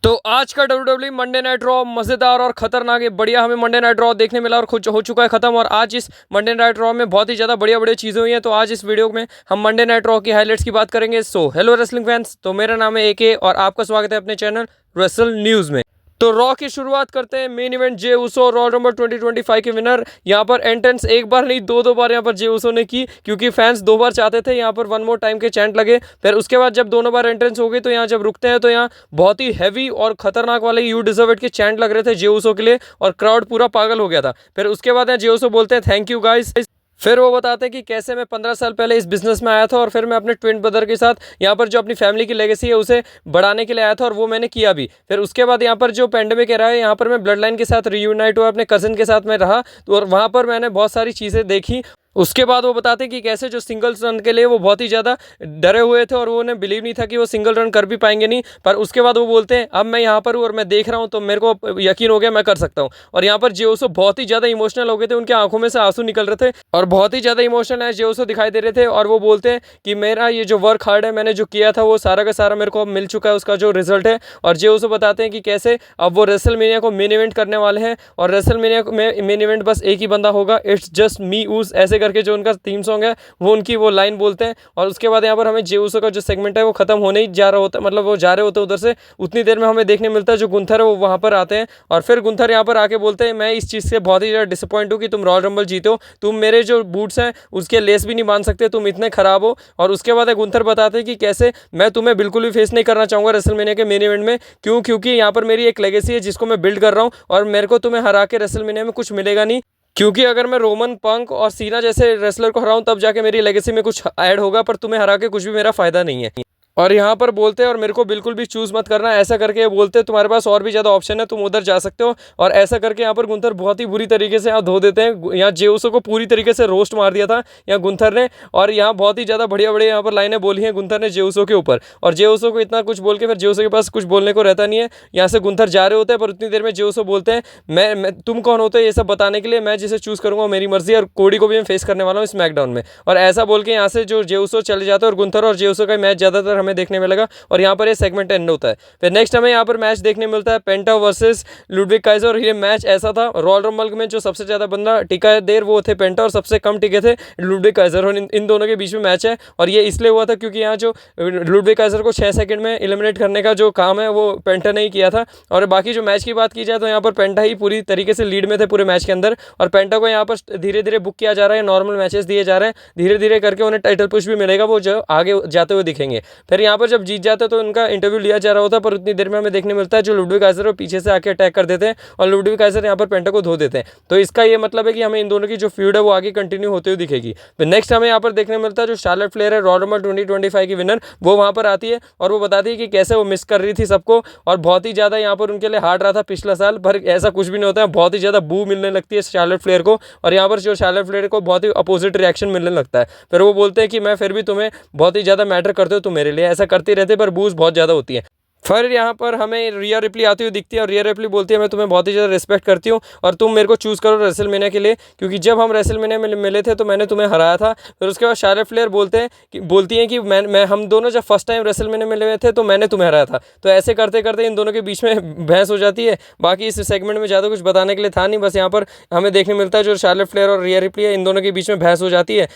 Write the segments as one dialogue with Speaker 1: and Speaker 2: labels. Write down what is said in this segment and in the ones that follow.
Speaker 1: तो आज का WWE मंडे नाइट रॉ मज़ेदार और खतरनाक है। बढ़िया हमें मंडे नाइट रॉ देखने मिला और खुद हो चुका है ख़त्म। और आज इस मंडे नाइट रॉ में बहुत ही ज़्यादा बढ़िया बढ़िया चीज़ें हुई हैं। तो आज इस वीडियो में हम मंडे नाइट रॉ की हाइलाइट्स की बात करेंगे। सो हेलो रेसलिंग फैंस, तो मेरा नाम है AK और आपका स्वागत है अपने चैनल रेसल न्यूज़ में। तो रॉ की शुरुआत करते हैं। मेन इवेंट जे उसो रॉयल रंबल 2025 के विनर। यहाँ पर एंट्रेंस एक बार नहीं दो बार यहाँ पर जे उसो ने की, क्योंकि फैंस दो बार चाहते थे। यहाँ पर वन मोर टाइम के चैंट लगे। फिर उसके बाद जब दोनों बार एंट्रेंस हो गई तो यहाँ जब रुकते हैं तो यहाँ बहुत ही हैवी और खतरनाक वाले यू डिजर्व इट के चैंट लग रहे थे जे उसो के लिए, और क्राउड पूरा पागल हो गया था। फिर उसके बाद यहाँ जे उसो बोलते हैं थैंक यू गाइस। फिर वो बताते हैं कि कैसे मैं 15 साल पहले इस बिज़नेस में आया था और फिर मैं अपने ट्विन ब्रदर के साथ यहाँ पर जो अपनी फैमिली की लेगेसी है उसे बढ़ाने के लिए आया था, और वो मैंने किया भी। फिर उसके बाद यहाँ पर जो पेंडेमिक रहा है, यहाँ पर मैं ब्लड लाइन के साथ रियूनाइट हुआ, अपने कज़न के साथ मैं रहा, तो और वहाँ पर मैंने बहुत सारी चीज़ें देखी। उसके बाद वो बताते हैं कि कैसे जो सिंगल्स रन के लिए वो बहुत ही ज़्यादा डरे हुए थे और वो उन्हें बिलीव नहीं था कि वो सिंगल रन कर भी पाएंगे नहीं। पर उसके बाद वो बोलते हैं अब मैं यहाँ पर हूँ और मैं देख रहा हूँ तो मेरे को यकीन हो गया मैं कर सकता हूँ। और यहाँ पर जेओसो बहुत ही ज़्यादा इमोशनल हो गए थे, उनकी आंखों में से आंसू निकल रहे थे और बहुत ही ज़्यादा इमोशनल है जेओसो दिखाई दे रहे थे। और वो बोलते हैं कि मेरा ये जो वर्क हार्ड है, मैंने जो किया था वो सारा का सारा मेरे को अब मिल चुका है, उसका जो रिजल्ट है। और जेओसो बताते हैं कि कैसे अब वो रेसलमेनिया को मेन इवेंट करने वाले हैं, और रेसलमेनिया में मेन इवेंट बस एक ही बंदा होगा, इट्स जस्ट मी ऊज, ऐसे करके जो उनका थीम सॉन्ग है वो उनकी वो लाइन बोलते हैं। और उसके बाद यहाँ पर हमें जे उसो का जो सेगमेंट है वो खत्म होने ही जा रहा होता है, मतलब वो जा रहे होते हैं उधर से। उतनी देर में हमें देखने मिलता है जो गुंथर है वो वहाँ पर आते हैं, और फिर गुंथर यहाँ पर आके बोलते हैं मैं इस चीज़ से बहुत ही ज़्यादा डिसअपॉइंट हूँ कि तुम रॉयल रंबल जीते हो, तुम मेरे जो बूट्स हैं उसके लेस भी नहीं बांध सकते, तुम इतने खराब हो। और उसके बाद गुंथर बताते हैं कि कैसे मैं तुम्हें बिल्कुल भी फेस नहीं करना चाहूँगा रेसलमेनिया के मेन इवेंट में, क्योंकि यहाँ पर मेरी एक लेगेसी है जिसको मैं बिल्ड कर रहा हूँ, और मेरे को तुम्हें हरा के रेसलमेनिया में कुछ मिलेगा नहीं, क्योंकि अगर मैं रोमन पंक और सीना जैसे रेसलर को हराऊं तब जाके मेरी लेगेसी में कुछ ऐड होगा, पर तुम्हें हरा के कुछ भी मेरा फायदा नहीं है। और यहाँ पर बोलते हैं और मेरे को बिल्कुल भी चूज़ मत करना, ऐसा करके बोलते हैं तुम्हारे पास और भी ज़्यादा ऑप्शन है, तुम उधर जा सकते हो। और ऐसा करके यहाँ पर गुंथर बहुत ही बुरी तरीके से यहाँ धो देते हैं। यहाँ जेउसो को पूरी तरीके से रोस्ट मार दिया था यहाँ गुंथर ने, और यहाँ बहुत ही ज़्यादा बढ़िया बढ़िया यहाँ पर लाइनें बोली हैं गुंथर ने जेउसो के ऊपर। और जेउसो को इतना कुछ बोल के फिर जेउसो के पास कुछ बोलने को रहता नहीं है। यहाँ से गुंथर जा रहे होते हैं, पर उतनी देर में जेउसो बोलते हैं मैं तुम कौन होते हो ये सब बताने के लिए, मैं जिसे चूज़ करूँगा मेरी मर्जी, और कोडी को भी मैं फेस करने वाला हूँ स्मैकडाउन में। और ऐसा बोल के यहाँ से जो जेउसो चले जाते हैं और गुंथर और जेउसो का मैच ज़्यादातर हमें देखने में लगा, और यहाँ पर ये सेगमेंट एंड होता है। फिर नेक्स्ट हमें यहाँ पर मैच देखने मिलता है पेंटा वर्सेस लुडविग काइजर। और ये मैच ऐसा था, रॉयल रंबल में जो सबसे ज़्यादा बंदा टिका देर वो थे पेंटा, और सबसे कम टिके थे लुडविग काइजर। और इन दोनों के बीच में मैच है, और ये इसलिए हुआ था क्योंकि यहाँ जो लुडविग काइजर को 6 सेकंड में एलिमिनेट करने का जो काम है वो पेंटा ने ही किया था। और बाकी जो मैच की बात की जाए तो यहाँ पर पेंटा ही पूरी तरीके से लीड में थे पूरे मैच के अंदर, और पेंटा को यहाँ पर धीरे धीरे बुक किया जा रहा है, नॉर्मल मैचेस दिए जा रहे हैं, धीरे धीरे करके उन्हें टाइटल पुश भी मिलेगा, वो जो आगे जाते हुए दिखेंगे। फिर यहाँ पर जब जीत जाते हैं तो उनका इंटरव्यू लिया जा रहा होता है, पर उतनी देर में हमें देखने मिलता है जो लुडविग काइजर पीछे से आके अटैक कर देते हैं और लुडविग काइजर यहाँ पर पेंटा को धो देते हैं। तो इसका ये मतलब है कि हमें इन दोनों की जो फ्यूड है वो आगे कंटिन्यू होते हुए दिखेगी। फिर नेक्स्ट हमें यहाँ पर देखने मिलता है जो शार्लेट फ्लेयर है रॉयल रंबल 2025 की विनर, वो वहाँ पर आती है और वो बताती है कि कैसे वो मिस कर रही थी सबको, और बहुत ही ज़्यादा यहाँ पर उनके लिए हार्ड रहा था पिछला साल। पर ऐसा कुछ भी नहीं होता है, बहुत ही ज़्यादा बू मिलने लगती है शार्लेट फ्लेयर को, और यहाँ पर जो शार्लेट फ्लेयर को बहुत ही अपोजिट रिएक्शन मिलने लगता है। फिर वो बोलते हैं कि मैं फिर भी तुम्हें बहुत ही ज़्यादा मैटर करते हो, तुम मेरे लिए ऐसा करते रहते, पर बूज बहुत ज़्यादा होती है। फिर यहाँ पर हमें रिया रिप्ली आती हुई दिखती है, और रिया रिप्ली बोलती है मैं तुम्हें बहुत ही ज़्यादा रिस्पेक्ट करती हूँ और तुम मेरे को चूज़ करो रेसलमेनिया के लिए, क्योंकि जब हम रेसलमेनिया में मिले थे तो मैंने तुम्हें हराया था। फिर उसके बाद शार्लेट फ्लेयर बोलती हैं कि मैं हम दोनों जब फर्स्ट टाइम रेसलमेनिया में मिले थे तो मैंने तुम्हें हराया था। तो ऐसे करते करते इन दोनों के बीच में बहस हो जाती है। बाकी इस सेगमेंट में ज़्यादा कुछ बताने के लिए था नहीं, बस यहाँ पर हमें देखने मिलता है जो शार्लेट फ्लेयर और रिया रिप्ली है इन दोनों के बीच में बहस हो जाती है,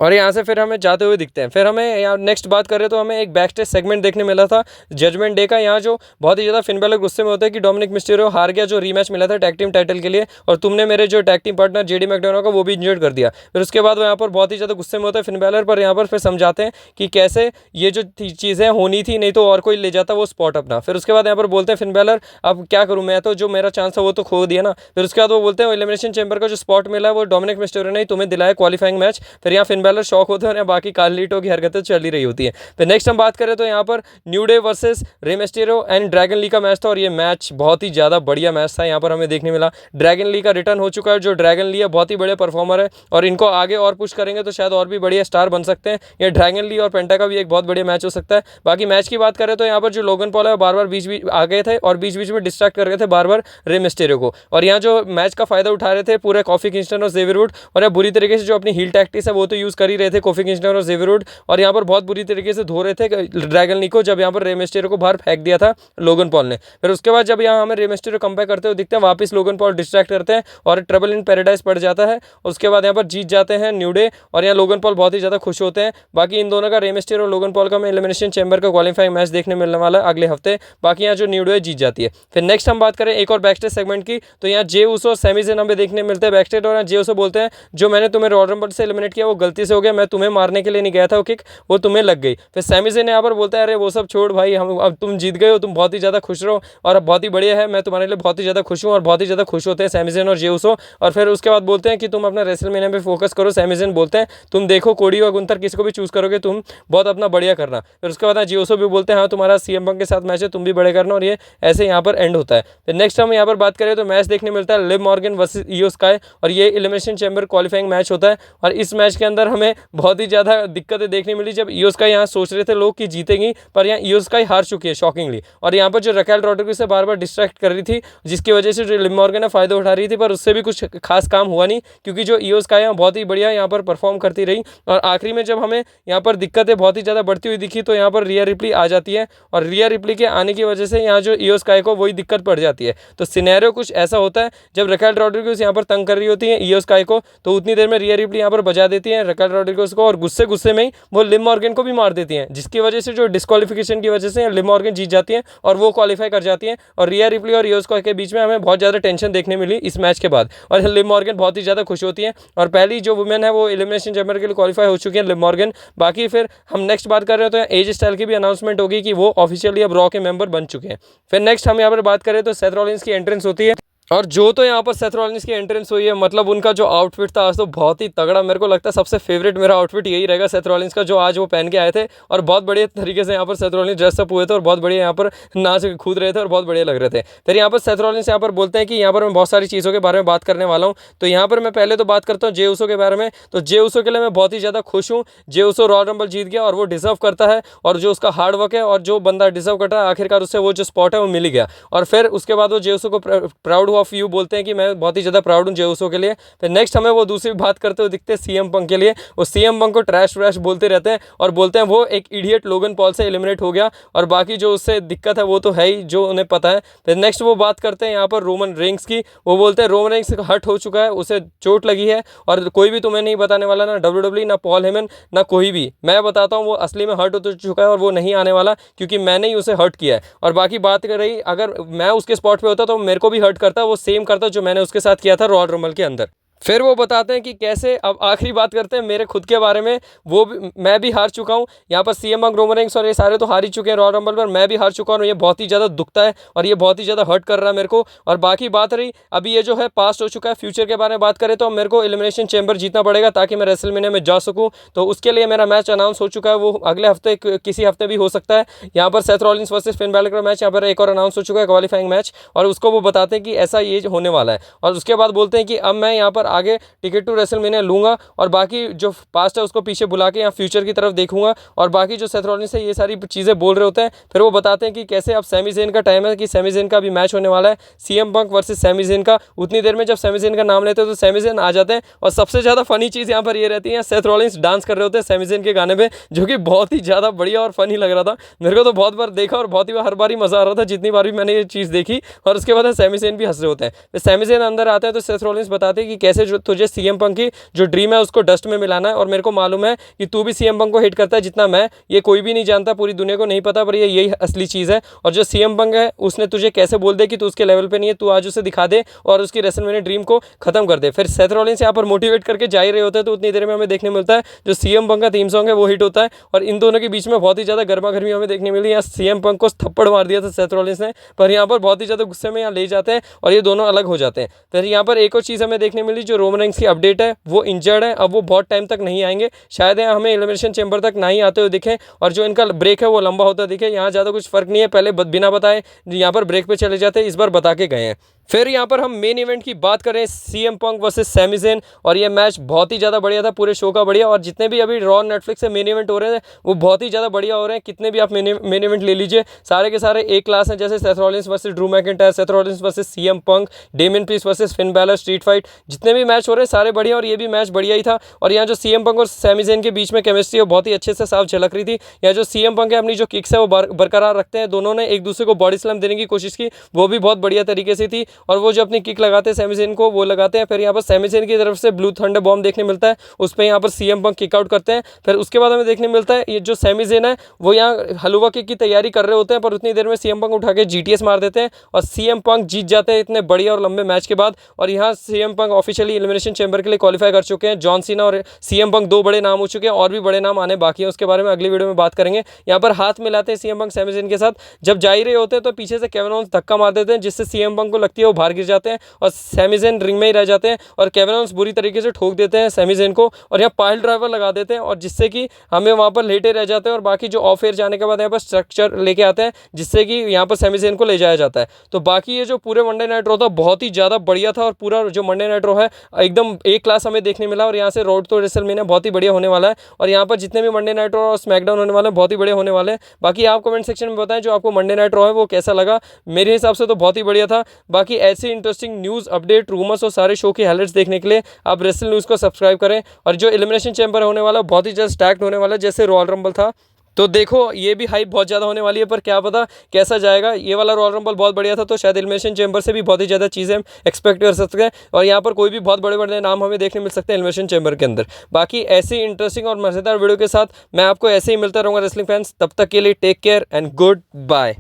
Speaker 1: और यहाँ से फिर हमें जाते हुए दिखते हैं। फिर हमें यहाँ नेक्स्ट बात करें तो हमें एक बैक स्टेज सेगमेंट देखने मिला था जजमेंट डे का। यहाँ जो बहुत ही ज़्यादा फिन बैलर गुस्से में होता है कि डोमिनिक मिस्टीरियो हार गया जो रीमैच मिला था टैग टीम टाइटल के लिए, और तुमने मेरे जो tag team partner JD McDonald का वो भी इंजर्ड कर दिया। फिर उसके बाद वो यहाँ पर बहुत ही ज़्यादा गुस्से में होता है फिन बैलर पर। यहाँ पर फिर समझाते हैं कि कैसे ये जो चीज़ें होनी थी, नहीं तो और कोई ले जाता वो स्पॉट अपना। फिर उसके बाद यहाँ पर बोलते हैं फिन बैलर अब क्या करूँ मैं, तो जो मेरा चांस था वो तो खो दिया ना। फिर उसके बाद वो बोलते हैं एलिमिनेशन चैम्बर का जो स्पॉट मिला वो डोमिनिक मिस्टीरियो ने तुम्हें दिलाया क्वालिफाइंग मैच। फिर यहाँ फिन बैलर शॉक होते हैं, बाकी कार्लिटो की हरकतें चल ही रही होती है। फिर नेक्स्ट हम बात करें तो यहाँ पर New Day versus Rey Mysterio and Dragon Lee का मैच था, और ये मैच बहुत ही ज़्यादा बढ़िया मैच था। यहाँ पर हमें देखने मिला ड्रैगन ली का रिटर्न हो चुका है। जो ड्रैगन ली है बहुत ही बड़े परफॉर्मर है, और इनको आगे और पुश करेंगे तो शायद और भी बढ़िया स्टार बन सकते हैं। ये ड्रैगन ली और पेंटा का भी एक बहुत बढ़िया मैच हो सकता है। बाकी मैच की बात करें तो यहाँ पर जो लोगन पॉल है बार बार बीच आ गए थे और बीच बीच में डिस्ट्रैक्ट कर रहे थे बार बार रे मिस्टीरियो को, और यहाँ जो मैच का फायदा उठा रहे थे पूरे कॉफी किंगस्टन और जेवियर वुड, और बुरी तरीके से जो अपनी हील टैक्टिक्स है वो तो यूज़ कर ही रहे थे कोफी किंगस्टन और ज़ेवियर वुड, और यहाँ पर बहुत बुरी तरीके से धो रहे थे ड्रैगन ली को, जब यहाँ पर रे मिस्टेरियो को बाहर फेंक दिया था लोगन पॉल ने। फिर उसके बाद जब यहाँ हमें रे मिस्टेरियो कमबैक करते हुए दिखते हैं, वापस लोगन पॉल डिस्ट्रैक्ट करते हैं और ट्रबल इन पैराडाइज पड़ जाता है। उसके बाद यहाँ पर जीत जाते हैं न्यू डे, और यहाँ लोगन पॉल बहुत ही ज़्यादा खुश होते हैं। बाकी इन दोनों का रे मिस्टेरियो और लोगन पॉल का हमें एलिमिनेशन चैम्बर का क्वालिफाइंग मैच देखने मिलने वाला है अगले हफ्ते। बाकी यहाँ जो न्यू डे जीत जाती है। फिर नेक्स्ट हम बात करें एक और बैकस्टेज सेगमेंट की, तो यहाँ जे उसो और सैमी ज़ेन हमें देखने मिलते हैं बैकस्टेज, और यहाँ जे उसो बोलते हैं जो मैंने तुम्हें रॉयल रंबल से एलिमिनेट किया वो गलती से हो गया, मैं तुम्हें मारने के लिए नहीं गया था, वो किक वो तुम्हें लग गई। फिर सैमी ज़ेन यहाँ पर बोलता है अरे वो सब छोड़ भाई, हम अब तुम जीत गए हो, तुम बहुत ही ज़्यादा खुश रहो और अब बहुत ही बढ़िया है, मैं तुम्हारे लिए बहुत ही ज़्यादा खुश हूँ, और बहुत ही ज़्यादा खुश होते हैं सैमी ज़ेन और जे उसो। और फिर उसके बाद बोलते हैं कि तुम अपना रेसलमेनिया पे फोकस करो। सैमी ज़ेन बोलते हैं तुम देखो कोडी और गुंथर किसी को भी चूज़ करोगे तुम बहुत अपना बढ़िया करना। फिर उसके बाद जे उसो भी बोलते हैं हाँ तुम्हारा सीएम पंक के साथ मैच है, तुम भी बड़े करना, और ये ऐसे यहाँ पर एंड होता है। फिर नेक्स्ट हम यहाँ पर बात करें तो मैच देखने मिलता है लिव मॉर्गन वर्सेस इयो स्काई, और ये एलिमिनेशन चैम्बर क्वालिफाइंग मैच होता है। और इस मैच के अंदर हमें बहुत ही ज़्यादा दिक्कतें देखने मिली, जब इयो स्काई यहाँ सोच रहे थे लोग कि जीतेंगी, पर यहाँ इयो स्काई हार चुकी है शॉकिंगली। और यहाँ पर जो रकेल रॉड्रिगेज से बार बार डिस्ट्रैक्ट कर रही थी, जिसकी वजह से जो लिव मॉर्गन है फ़ायदा उठा रही थी, पर उससे भी कुछ खास काम हुआ नहीं, क्योंकि जो इयो स्काई यहाँ बहुत ही बढ़िया यहाँ पर परफॉर्म करती रही। और आखिरी में जब हमें यहाँ पर दिक्कतें बहुत ही ज़्यादा बढ़ती हुई दिखी, तो यहाँ पर रिया रिप्ली आ जाती है, और रिया रिप्ली के आने की वजह से यहाँ जो इयो स्काई को वही दिक्कत पड़ जाती है। तो सिनेरियो कुछ ऐसा होता है, जब रकेल रॉड्रिगेज यहाँ पर तंग कर रही होती है इयो स्काई को, तो उतनी देर में रिया रिप्ली यहाँ पर बजा देती है रकेल रॉड्रिगेज को, और गुस्से में ही वो लिव मॉर्गन को भी मार देती हैं, जिसकी वजह से जो डिस्क्वालिफिकेशन की वजह से लिव मॉर्गन जीत जाती है और वो क्वालिफाई कर जाती है। और रिया रिप्ली और इयो स्काई के बीच में हमें बहुत ज़्यादा टेंशन देखने मिली इस मैच के बाद, और लिव मॉर्गन बहुत ही ज़्यादा खुश होती है, और पहली जो वुमेन है वो एलिमिनेशन चैम्बर के लिए क्वालिफाई हो चुकी है लिव मॉर्गन। बाकी फिर हम नेक्स्ट बात कर रहे हैं तो एज स्टाइल की भी अनाउंसमेंट होगी कि वो ऑफिशियली अब रॉ के मेंबर बन चुके हैं। फिर नेक्स्ट हम यहाँ पर बात करें तो सेथ रॉलिंस की एंट्रेंस होती है, और जो तो यहाँ पर सेथ रॉलिंस की एंट्रेंस हुई है, मतलब उनका जो आउटफिट था आज तो बहुत ही तगड़ा, मेरे को लगता है सबसे फेवरेट मेरा आउटफिट यही रहेगा सेथ रॉलिंस का, जो आज वो पहन के आए थे, और बहुत बढ़िया तरीके से यहाँ पर सेथ रॉलिंस ड्रेसअप हुए थे, और बहुत बढ़िया यहाँ पर नाच कूद रहे थे और बहुत बढ़िया लग रहे थे। फिर यहाँ पर सेथ रॉलिंस यहाँ पर बोलते हैं कि यहाँ पर मैं बहुत सारी चीज़ों के बारे में बात करने वाला हूँ। तो यहाँ पर मैं पहले तो बात करता हूँ जे उसो के बारे में। तो जे उसो के लिए मैं बहुत ही ज़्यादा खुश हूँ, जे उसो रॉयल रंबल जीत गया और वो डिजर्व करता है, और जो उसका हार्ड वर्क है और जो बंदा डिजर्व करता है आखिरकार उससे वो जो स्पॉट है वो मिल गया। और फिर उसके बाद वो जे उसो को प्राउड ऑफ यू बोलते हैं कि मैं बहुत ही ज़्यादा प्राउड हूँ जे उसो के लिए। फिर नेक्स्ट हमें वो दूसरी बात करते हुए दिखते हैं सीएम पंक के लिए। वो सीएम पंक को ट्रैश व्रैश बोलते रहते हैं और बोलते हैं वो एक इडियट लोगन पॉल से एलिमिनेट हो गया, और बाकी जो उससे दिक्कत है वो तो है ही जो उन्हें पता है। फिर नेक्स्ट वो बात करते हैं यहाँ पर रोमन रेंग्स की। वो बोलते हैं रोमन रेंग्स हर्ट हो चुका है, उसे चोट लगी है, और कोई भी तुम्हें नहीं बताने वाला, ना WWE ना पॉल हेमन ना कोई भी, मैं बताता हूँ वो असली में हर्ट हो चुका है और वो नहीं आने वाला, क्योंकि मैंने ही उसे हर्ट किया है। और बाकी बात कर रही अगर मैं उसके स्पॉट पे होता तो मेरे को भी हर्ट करता, वो सेम करता जो मैंने उसके साथ किया था रॉयल रंबल के अंदर। फिर वो बताते हैं कि कैसे, अब आखिरी बात करते हैं मेरे खुद के बारे में, वो भी मैं भी हार चुका हूँ यहाँ पर। सीएम पंक, रोमन रेंग्स और ये सारे तो हार ही चुके हैं रॉयल रंबल पर, मैं भी हार चुका हूँ, ये बहुत ही ज़्यादा दुखता है और ये बहुत ही ज़्यादा हर्ट कर रहा है मेरे को। और बाकी बात रही अभी ये जो है पास्ट हो चुका है, फ्यूचर के बारे में बात करें तो मेरे को एलिमिनेशन चैम्बर जीतना पड़ेगा ताकि मैं रेसलमेनिया में जा सकूँ। तो उसके लिए मेरा मैच अनाउंस हो चुका है, वो अगले हफ्ते किसी हफ्ते भी हो सकता है। यहाँ पर Seth Rollins versus Finn Balor का मैच यहाँ पर एक और अनाउंस हो चुका है, क्वालिफाइंग मैच, और उसको वो बताते हैं कि ऐसा ये होने वाला है। और उसके बाद बोलते हैं कि अब मैं यहाँ पर आगे टिकट टू रेसलमेनिया लूंगा, और बाकी जो पास्ट है उसको पीछे बुला के यहाँ फ्यूचर की तरफ देखूंगा। और बाकी जो सेथ रॉलिंस से ये सारी चीज़ें बोल रहे होते हैं, फिर वो बताते हैं कि कैसे अब सैमी ज़ेन का टाइम है, कि सैमी ज़ेन का भी मैच होने वाला है, CM Punk versus Sami Zayn का। उतनी देर में जब सैमी ज़ेन का नाम लेते हैं तो सैमी ज़ेन आ जाते हैं, और सबसे ज़्यादा फनी चीज़ यहाँ पर ये रहती है, सेथ रॉलिंस डांस कर रहे होते हैं सैमी ज़ेन के गाने पे, जो कि बहुत ही ज़्यादा बढ़िया और फनी लग रहा था। मेरे को तो बहुत बार देखा और बहुत ही हर बार ही मज़ा आ रहा था जितनी बार भी मैंने ये चीज़ देखी। और उसके बाद सैमी ज़ेन भी हंस रहे होते हैं। फिर सैमी ज़ेन अंदर आते हैं तो सेथ रॉलिंस बताते हैं कि कैसे जो तुझे सीएम पंक की जो ड्रीम है उसको डस्ट में मिलाना है, और मेरे को मालूम है कि तू भी सीएम पंक को हिट करता है जितना मैं, ये कोई भी नहीं जानता, पूरी दुनिया को नहीं पता, पर ये यही असली चीज़ है। और जो सीएम पंक है उसने तुझे कैसे बोल दे कि तू उसके लेवल पे नहीं है, तू आज उसे दिखा दे और उसकी रेसलमेनिया ड्रीम को खत्म कर दे। फिर सेथ रॉलिंस यहाँ पर मोटिवेट करके जा ही रहे होते हैं, तो उतनी देर में हमें देखने मिलता है जो सीएम पंक का थीम सॉन्ग है वो हिट होता है, और इन दोनों के बीच में बहुत ही ज़्यादा गर्मा गर्मी हमें देखने मिली। यहाँ सीएम पंक को थप्पड़ मार दिया था सेथ रॉलिंस ने, पर यहाँ पर बहुत ही ज़्यादा गुस्से में यहाँ ले जाते हैं और ये दोनों अलग हो जाते हैं। फिर यहाँ पर एक और चीज़ हमें देखने मिली, जो रोमन रेंग्स की अपडेट है वो इंजर्ड है, अब वो बहुत टाइम तक नहीं आएंगे, शायद यहाँ हमें एलिमिनेशन चैम्बर तक ना ही आते हुए दिखे, और जो इनका ब्रेक है वो लंबा होता दिखे। यहाँ ज़्यादा कुछ फर्क नहीं है, पहले बिना बताए यहाँ पर ब्रेक पे चले जाते हैं, इस बार बता के गए हैं। फिर यहाँ पर हम मेन इवेंट की बात करें, CM Punk versus Sami Zayn, और ये मैच बहुत ही ज़्यादा बढ़िया था, पूरे शो का बढ़िया। और जितने भी अभी रॉ नेटफ्लिक्स से मेन इवेंट हो रहे हैं वो बहुत ही ज़्यादा बढ़िया हो रहे हैं। कितने भी आप मेन इवेंट ले लीजिए, सारे के सारे एक क्लास हैं। जैसे Seth Rollins versus Drew McIntyre, Seth Rollins versus CM Punk, Damien priest versus Finn Balor, street fight, जितने भी मैच हो रहे हैं सारे बढ़िया, और ये भी मैच बढ़िया ही था। और यहाँ जो सीएम पंक और सैमी ज़ेन के बीच में केमिस्ट्री है वो बहुत ही अच्छे से साफ झलक रही थी। यहाँ जो सीएम पंक है अपनी जो किक्स है वो बरकरार रखते हैं, दोनों ने एक दूसरे को बॉडी स्लैम देने की कोशिश की, वो भी बहुत बढ़िया तरीके से थी। और वो जो अपनी किक लगाते हैं सैमी ज़ेन को, वो लगाते हैं। फिर यहाँ पर सैमी ज़ेन की तरफ से ब्लू थंडर बॉम्ब देखने मिलता है, उस पर यहाँ पर सीएम पंक किक आउट करते हैं। फिर उसके बाद हमें देखने मिलता है ये जो सैमी ज़ेन है वो यहाँ हलवा किक की तैयारी कर रहे होते हैं, पर उतनी देर में सीएम पंक उठा के जीटीएस मार देते हैं और सीएम पंक जीत जाते हैं इतने बढ़िया और लंबे मैच के बाद। और यहाँ CM Punk officially elimination chamber के लिए क्वालिफाई कर चुके हैं। जॉन सीना और सीएम पंक दो बड़े नाम हो चुके हैं, और भी बड़े नाम आने बाकी हैं, उसके बारे में अगली वीडियो में बात करेंगे। यहाँ पर हाथ मिलाते हैं सीएम पंक सैमी ज़ेन के साथ, जब जा ही रहे होते हैं तो पीछे से केविन ओवेंस धक्का मार देते हैं, जिससे सीएम पंक को लगती है वो बाहर गिर जाते हैं और सैमी ज़ेन रिंग में ही रह जाते हैं। और केविन ओवेंस बुरी तरीके से ठोक देते हैं सैमी ज़ेन को, और यहाँ पाइल ड्राइवर लगा देते हैं, और जिससे कि हमें वहाँ पर लेटे रह जाते हैं। और बाकी जो ऑफ एयर जाने के बाद यहाँ पर स्ट्रक्चर लेके आते हैं, जिससे कि यहाँ पर सैमी ज़ेन को ले जाया जाता है। तो बाकी ये जो पूरे मंडे नाइट रॉ था बहुत ही ज़्यादा बढ़िया था, और पूरा जो मंडे नाइट रॉ है एकदम एक क्लास हमें देखने मिला। और यहाँ से रोड टू रेसलमेनिया बहुत ही बढ़िया होने वाला है, और यहाँ पर जितने भी मंडे नाइट रॉ और स्मैकडाउन होने वाले हैं बहुत ही बढ़िया होने वाले हैं। बाकी आप कमेंट सेक्शन में बताएं जो आपको मंडे नाइट रॉ है वो कैसा लगा। मेरे हिसाब से तो बहुत ही बढ़िया था। बाकी ऐसी इंटरेस्टिंग न्यूज़, अपडेट, रूमर्स और सारे शो के हाइलाइट्स देखने के लिए आप रेसल न्यूज़ को सब्सक्राइब करें। और जो एलिमिनेशन चैम्बर होने वाला बहुत ही ज़्यादा स्टैक्ड होने वाला है, जैसे रॉयल रंबल था। तो देखो ये भी हाइप बहुत ज़्यादा होने वाली है, पर क्या पता कैसा जाएगा। ये वाला रॉयल रंबल बहुत बढ़िया था, तो शायद एलिमिनेशन चैम्बर से भी बहुत ही ज़्यादा चीज़ें हम एक्सपेक्ट कर सकते हैं। और यहाँ पर कोई भी बहुत बड़े बड़े नाम हमें देखने मिल सकते हैं एलिमिनेशन चैम्बर के अंदर। बाकी ऐसी इंटरेस्टिंग और मज़ेदार वीडियो के साथ मैं आपको ऐसे ही मिलता रहूँगा रेसलिंग फैंस। तब तक के लिए take care and good bye.